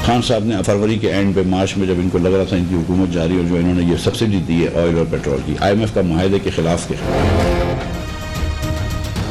खान साहब ने फरवरी के एंड पे मार्च में जब इनको लग रहा था इनकी हुकूमत जारी और जो इन्होंने ये सब्सिडी दी है ऑयल और पेट्रोल की, IMF का मुआहदे के खिलाफ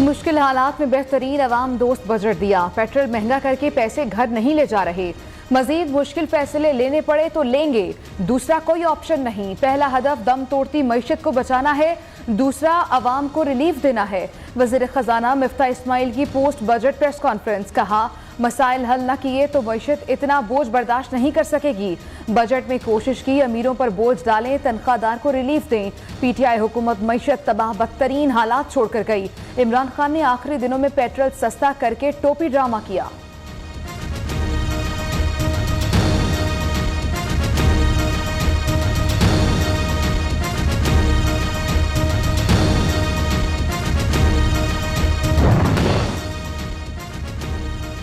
मुश्किल हालात में बेहतरीन अवाम दोस्त बजट दिया। पेट्रोल महंगा करके पैसे घर नहीं ले जा रहे। मजीद मुश्किल फैसले लेने पड़े तो लेंगे, दूसरा कोई ऑप्शन नहीं। पहला हदफ दम तोड़ती मईशत को बचाना है, दूसरा अवाम को रिलीफ देना है। वज़ीर खजाना मिफ्ता इस्माइल की पोस्ट बजट प्रेस कॉन्फ्रेंस, कहा मसाइल हल न किए तो मईशत इतना बोझ बर्दाश्त नहीं कर सकेगी। बजट में कोशिश की अमीरों पर बोझ डालें, तनख्वाहदार को रिलीफ दें। PTI हुकूमत मईशत तबाह बदतरीन हालात छोड़कर गई। इमरान खान ने आखिरी दिनों में पेट्रोल सस्ता करके टोपी ड्रामा किया।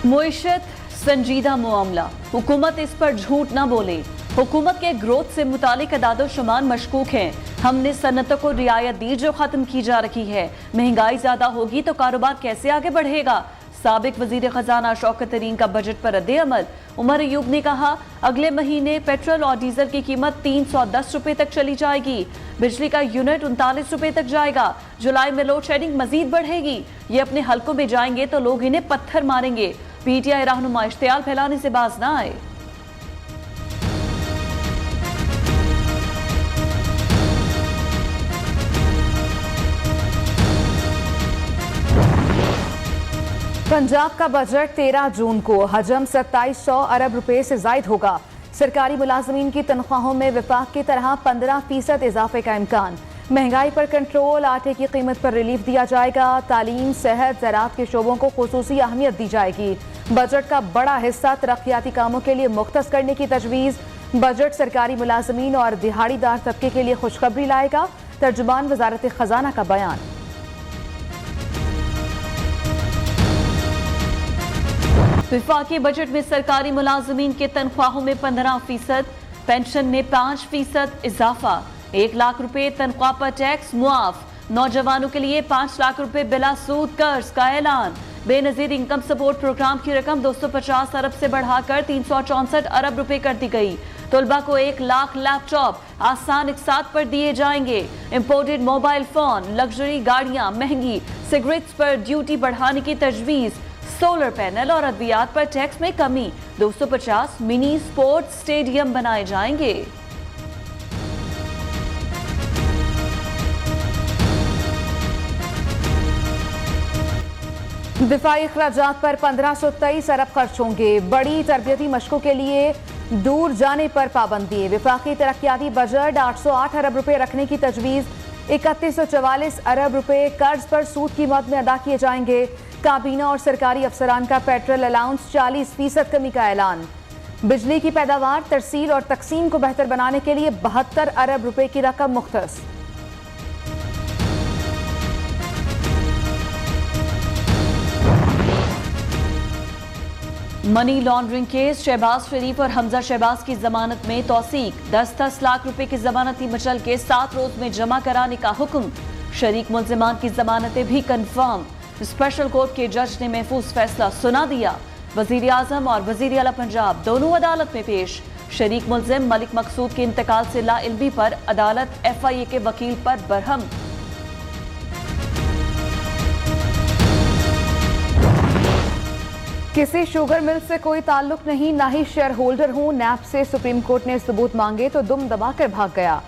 मुईशत संजीदा मामला, हुकूमत इस पर झूठ न बोले। हुकूमत के ग्रोथ से मुतालिक अदादो शुमार मशकूक हैं। हमने सन्नतों को रियायत दी जो खत्म की जा रही है। महंगाई ज्यादा होगी तो कारोबार कैसे आगे बढ़ेगा। साबिक वजीर खजाना शौकत तरीन का बजट पर रद्द अमल। उमर अयूब ने कहा अगले महीने पेट्रोल और डीजल की कीमत 310 रुपए तक चली जाएगी। बिजली का यूनिट 39 रुपए तक जाएगा। जुलाई में लोड शेडिंग मजीद बढ़ेगी। ये अपने हलकों में जाएंगे तो लोग इन्हें पत्थर मारेंगे। PTI रहनुमा इश्तियाल फैलाने से बाज ना आए। पंजाब का बजट 13 जून को हजम 2700 अरब रुपए से जायद होगा। सरकारी मुलाजमीन की तनख्वाहों में विफाक की तरह 15% इजाफे का इम्कान। महंगाई पर कंट्रोल, आटे की कीमत पर रिलीफ दिया जाएगा। तालीम, सेहत, ज़राअत के शोबों को खुसूसी अहमियत दी जाएगी। बजट का बड़ा हिस्सा तरक्याती कामों के लिए मुख्तस करने की तजवीज़। बजट सरकारी मुलाजमीन और दिहाड़ीदार तबके के लिए खुशखबरी लाएगा। तर्जुमान वजारत खजाना का बयान। विफाकी बजट में सरकारी मुलाजमीन के तनख्वाहों में 15%, पेंशन में 5% इजाफा। 1 लाख रुपए तनख्वाह पर टैक्स मुआफ। नौजवानों के लिए 5 लाख रुपए बिला सूद कर्ज का ऐलान। बेनजीर इनकम सपोर्ट प्रोग्राम की रकम 250 अरब से बढ़ाकर 364 अरब रुपए कर दी गई। तलबा को 1 लाख लैपटॉप आसान इकसात पर दिए जाएंगे। इंपोर्टेड मोबाइल फोन, लग्जरी गाड़ियां महंगी। सिगरेट्स पर ड्यूटी बढ़ाने की तजवीज। सोलर पैनल और अद्वियात पर टैक्स में कमी। 250 मिनी स्पोर्ट्स स्टेडियम बनाए जाएंगे। दिफाई अखराजात पर 1523 अरब खर्च होंगे। बड़ी तरबियती मशकों के लिए दूर जाने पर पाबंदी। विफाकी तरक्याती बजट 808 अरब रुपए रखने की तजवीज़। 3144 अरब रुपए कर्ज पर सूद की मद में अदा किए जाएंगे। काबीना और सरकारी अफसरान का पेट्रोल अलाउंस 40% कमी का ऐलान। बिजली की पैदावार, तरसील और तकसीम को बेहतर बनाने के लिए 72 अरब रुपए की रकम मुख्तस। मनी लॉन्ड्रिंग केस, शहबाज शरीफ और हमजा शहबाज की जमानत में तौसीक। 10-10 लाख रुपए की जमानती मचल के 7 रोज में जमा कराने का हुक्म। शरीक मुल्जिमान की जमानतें भी कंफर्म। स्पेशल कोर्ट के जज ने महफूज फैसला सुना दिया। वजीर आजम और वजीर आला पंजाब दोनों अदालत में पेश। शरीक मुल्जिम मलिक मकसूद के इंतकाल से लाइल्मी पर अदालत FIA के वकील पर बरहम। किसी शुगर मिल से कोई ताल्लुक नहीं, ना ही शेयर होल्डर हूं। नैब से सुप्रीम कोर्ट ने सबूत मांगे तो दुम दबाकर भाग गया।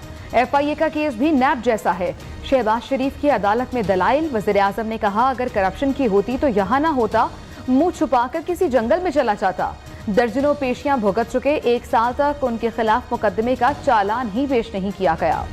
FIA का केस भी नैब जैसा है। शहबाज शरीफ की अदालत में दलाइल। वज़ीर आज़म ने कहा अगर करप्शन की होती तो यहाँ ना होता, मुंह छुपाकर किसी जंगल में चला जाता। दर्जनों पेशियां भुगत चुके, 1 साल तक उनके खिलाफ मुकदमे का चालान ही पेश नहीं किया गया।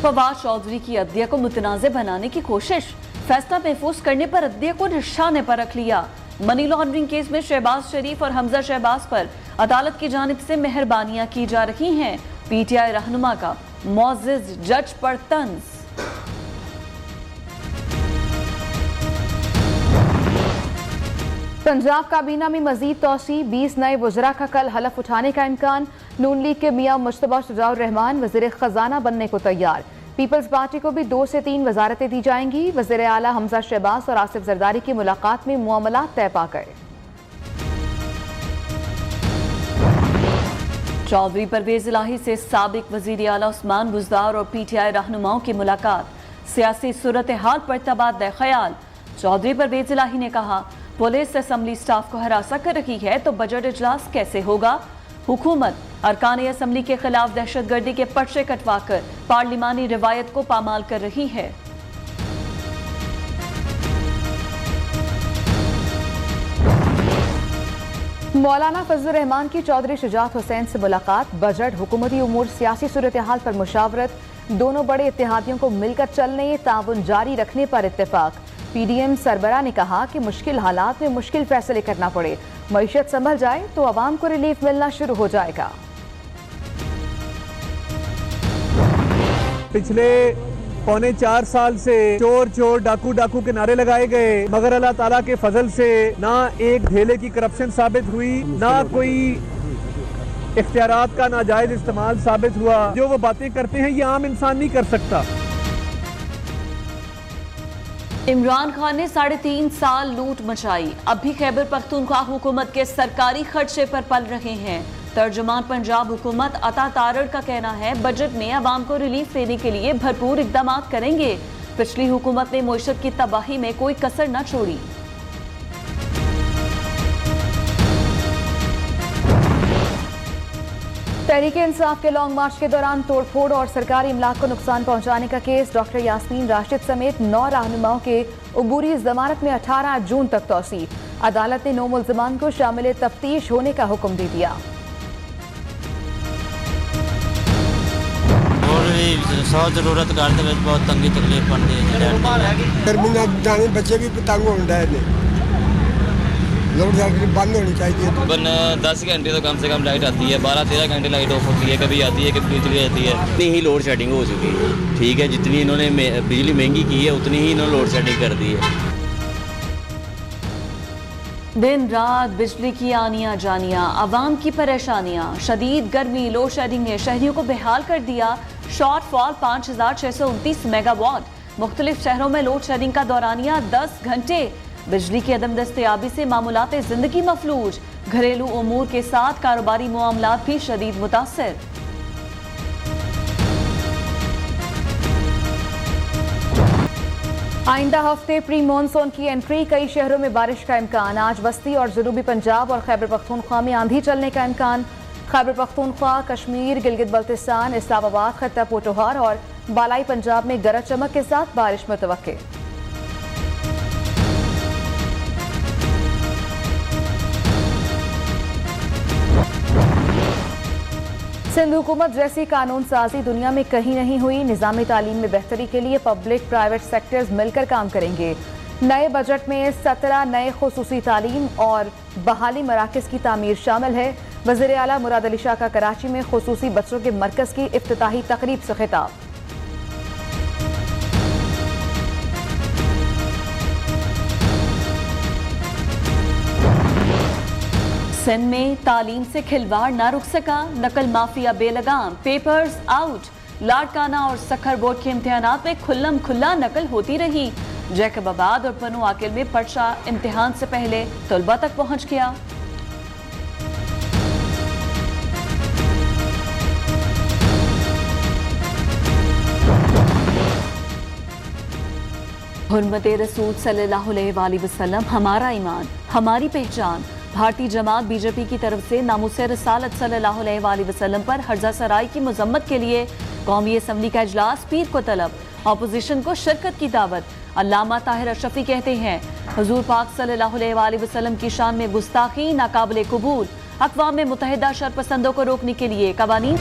फवाद चौधरी की अदलिया को मुतनाज़ बनाने की कोशिश। फैसला महफूज करने पर अदलिया को निशाने पर रख लिया। मनी लॉन्ड्रिंग केस में शहबाज शरीफ और हमजा शहबाज पर अदालत की जानिब से मेहरबानियां की जा रही हैं। PTI रहनुमा का मुअज़्ज़िज़ जज पर तंज। पंजाब काबीना में मजीद तोसी, 20 नए वज़रा का कल हलफ उठाने का इम्कान। नून लीग के मियां मुश्तबा शुजाउर रहमान वज़ीर खजाना बनने को तैयार। पीपल्स पार्टी को भी 2 से 3 वजारतें दी जाएंगी। वज़ीर आला हमजा शहबाज और आसिफ जरदारी की मुलाकात में मामला तय पा गए। चौधरी परवेज इलाही से साबिक वजीर आला उस्मान बुज़दार और PTI रहनुमाओं की मुलाकात, सियासी सूरत हाल पर तबादला ख्याल। चौधरी परवेज इलाही ने कहा, पुलिस असम्बली स्टाफ को हरासा कर रही है तो बजट इजलास कैसे होगा। हुकूमत अरकान असम्बली के खिलाफ दहशतगर्दी के पर्चे कटवाकर पार्लिमानी रिवायत को पामाल कर रही है। मौलाना फजलुर रहमान की चौधरी शुजात हुसैन से मुलाकात, बजट, हुकूमती उमूर, सियासी सूरत हाल पर मुशावरत, दोनों बड़े इत्तेहादियों को मिलकर चलने, ताउन जारी रखने पर इत्तेफाक। PDM सरबरा ने कहा कि मुश्किल हालात में मुश्किल फैसले करना पड़े, मईशत संभल जाए तो आवाम को रिलीफ मिलना शुरू हो जाएगा। पिछले 3.25 साल से चोर चोर डाकू डाकू के नारे लगाए गए, मगर अल्लाह ताला के फजल से ना एक ढेले की करप्शन साबित हुई, ना कोई इख्तियारात का नाजायज इस्तेमाल साबित हुआ। जो वो बातें करते हैं ये आम इंसान नहीं कर सकता। इमरान खान ने 3.5 साल लूट मचाई, अब भी खैबर पख्तूनख्वा हुकूमत के सरकारी खर्चे पर पल रहे हैं। तर्जुमान पंजाब हुकूमत अता तारड़ का कहना है, बजट में आवाम को रिलीफ देने के लिए भरपूर इकदाम करेंगे। पिछली हुकूमत ने मईशत की तबाही में कोई कसर न छोड़ी। तहरीके इंसाफ के लॉन्ग मार्च के दौरान तोड़फोड़ और सरकारी इमलाक को नुकसान पहुंचाने का केस, डॉक्टर यास्मीन राशिद समेत 9 रहनुमाओं के अबूरी जमानत में 18 जून तक तौसी। अदालत ने 9 मुल्ज़िमान को शामिल तफ्तीश होने का हुक्म दे दिया। जरूरत बहुत तंगी तकलीफ गर्मी जाने बच्चे भी तंग हो बंद होनी चाहिए। 10 घंटे तो कम से कम लाइट आती है, 12-13 घंटे लाइट ऑफ होती है, कभी आती है कभी चली जाती है। इतनी ही लोड शेडिंग हो चुकी है। ठीक है, जितनी इन्होंने बिजली महंगी की है उतनी ही इन्होंने लोड शेडिंग कर दी है। दिन रात बिजली की आनियां जानियां, आवाम की परेशानियां, शदीद गर्मी, लोड शेडिंग ने शहरियों को बेहाल कर दिया। Shortfall 5629 megawatt. मुख्तलिफ शहरों में लोड शेडिंग का दौरानिया 10 घंटे। बिजली की अदम दस्तयाबी से मामूलात जिंदगी मफलूज, घरेलू उमूर के साथ कारोबारी मामलात भी शदीद मुतासर। आइंदा हफ्ते प्री मानसून की एंट्री, कई शहरों में बारिश का इम्कान। आज वस्ती और जनूबी पंजाब और खैबर पख्तूनख्वा में आंधी चलने का इम्कान। खैबर पख्तूनख्वा, कश्मीर, गिलगित बल्तिस्तान, इस्लामाबाद, खत्ता पोटोहार और बालाई पंजाब में गरज चमक के साथ बारिश मुतवक्के। सिंध हुकूमत जैसी कानून साजी दुनिया में कहीं नहीं हुई। निज़ामी तालीम में बेहतरी के लिए पब्लिक प्राइवेट सेक्टर्स मिलकर काम करेंगे। नए बजट में 17 नए खुसूसी तालीम और बहाली मराकज़ की तामीर शामिल है। वज़ीर आला मुराद अली शाह का कराची में खुसूसी बच्चों के मरकज़ की इफ्तिताही तकरीब से खिताब। सिंध में तालीम से खिलवाड़ ना रुक सका, नकल माफिया बेलगाम, पेपर्स आउट। लाड़काना और सखर बोर्ड के इम्तिहानात में खुल्लम खुल्ला नकल होती रही। जैकबाबाद और पनु आकिल में पर्चा इम्तिहान से पहले तलबा तक पहुंच गया। हुर्मते रसूल सल्लल्लाहु अलैहि वसल्लम हमारा ईमान, हमारी पहचान। भारतीय जमात बीजेपी की तरफ से नामुसे रसालत सल्लल्लाहु अलैहि वसल्लम पर हर्जा सराई की मजम्मत के लिए कौमी असम्बली का इजलास पीर को तलब, ऑपोजिशन को शिरकत की दावत। अल्लामा ताहिर अशरफी कहते हैं, हुजूर पाक सल्लल्लाहु अलैहि वसल्लम की शान में गुस्ताखी नाकाबिले कबूल। अक़वाम मुत्तहिदा शरपसंदों को रोकने के लिए कवानीन।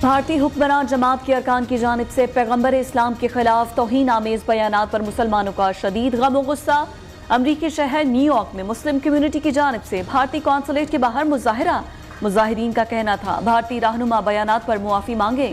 भारतीय हुक्मरान जमात के अरकान की जानिब से पैगम्बर इस्लाम के खिलाफ तौहीन आमेज बयानात पर मुसलमानों का शदीद गम व गुस्सा। अमरीकी शहर न्यूयॉर्क में मुस्लिम कम्युनिटी की जानिब से भारतीय कौंसलेट के बाहर मुजाहिरा। मुजाहिरीन का कहना था भारतीय रहनुमा बयानात पर मुआफ़ी मांगे।